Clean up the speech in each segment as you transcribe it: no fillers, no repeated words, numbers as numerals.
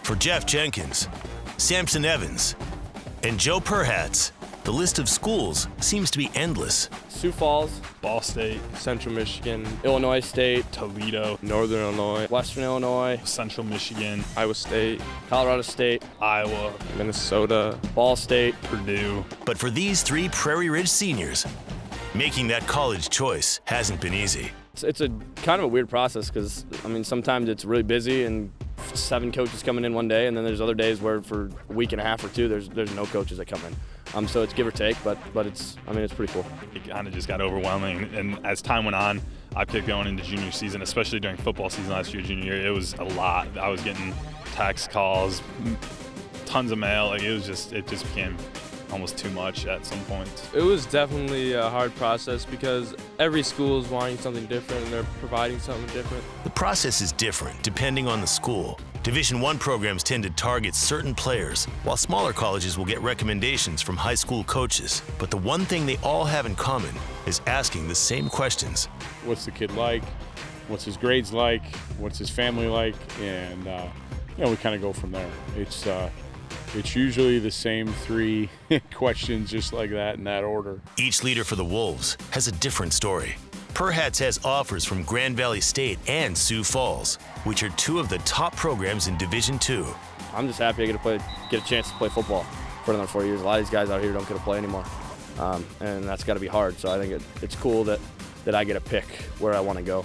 For Jeff Jenkins, Samson Evans, and Joe PERHATS, the list of schools seems to be endless. Sioux Falls, Ball State, Central Michigan, Illinois State, Toledo, Northern Illinois, Western Illinois, Central Michigan, Iowa State, Colorado State, Iowa, Minnesota, Ball State, Purdue. But for these three Prairie Ridge seniors, making that college choice hasn't been easy. It's a kind of a weird process because, sometimes it's really busy and 7 coaches coming in one day, and then there's other days where for a week and a half or 2, there's no coaches that come in. So it's give or take, but it's pretty cool. It kind of just got overwhelming, and as time went on, I kept going into junior season, especially during football season last year, junior year. It was a lot. I was getting texts, calls, tons of mail. It just became almost too much at some point. It was definitely a hard process because every school is wanting something different and they're providing something different. The process is different depending on the school. Division I programs tend to target certain players, while smaller colleges will get recommendations from high school coaches. But the one thing they all have in common is asking the same questions. What's the kid like? What's his grades like? What's his family like? And we kind of go from there. It's usually the same 3 questions just like that in that order. Each leader for the Wolves has a different story. PERHATS has offers from Grand Valley State and Sioux Falls, which are 2 of the top programs in Division II. I'm just happy I get a chance to play football for another 4 years. A lot of these guys out here don't get to play anymore, and that's got to be hard. So I think it's cool that I get to pick where I want to go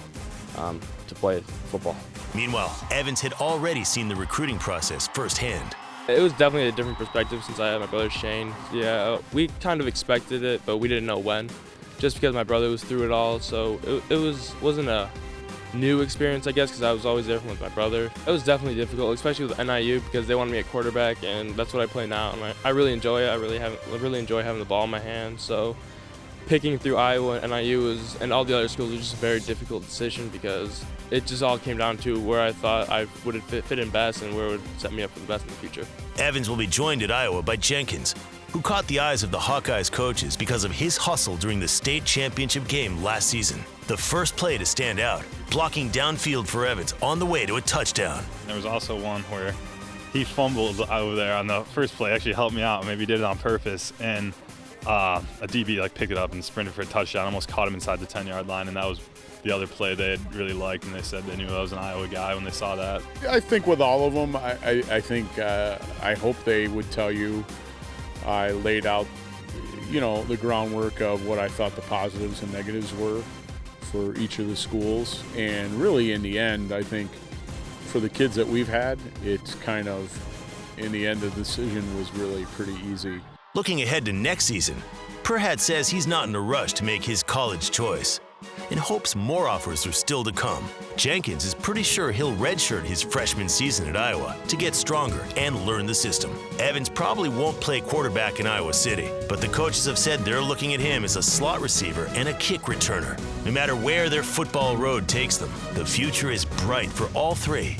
to play football. Meanwhile, Evans had already seen the recruiting process firsthand. It was definitely a different perspective since I had my brother Shane. Yeah, we kind of expected it, but we didn't know when, just because my brother was through it all. So it wasn't a new experience, I guess, because I was always there with my brother. It was definitely difficult, especially with NIU, because they wanted me at quarterback, and that's what I play now. And I really enjoy it. I really enjoy having the ball in my hands. So picking through Iowa and NIU and all the other schools was just a very difficult decision because it just all came down to where I thought I would fit in best and where it would set me up for the best in the future. Evans will be joined at Iowa by Jenkins, who caught the eyes of the Hawkeyes coaches because of his hustle during the state championship game last season. The first play to stand out, blocking downfield for Evans on the way to a touchdown. There was also one where he fumbled over there on the first play, actually helped me out, maybe did it on purpose, and a DB picked it up and sprinted for a touchdown, almost caught him inside the 10-yard line, and that was the other play they had really liked, and they said they knew I was an Iowa guy when they saw that. I think with all of them, I hope they would tell you I laid out, the groundwork of what I thought the positives and negatives were for each of the schools. And really, in the end, I think for the kids that we've had, it's kind of, in the end, the decision was really pretty easy. Looking ahead to next season, PERHATS says he's not in a rush to make his college choice and hopes more offers are still to come. Jenkins is pretty sure he'll redshirt his freshman season at Iowa to get stronger and learn the system. Evans probably won't play quarterback in Iowa City, but the coaches have said they're looking at him as a slot receiver and a kick returner. No matter where their football road takes them, the future is bright for all 3.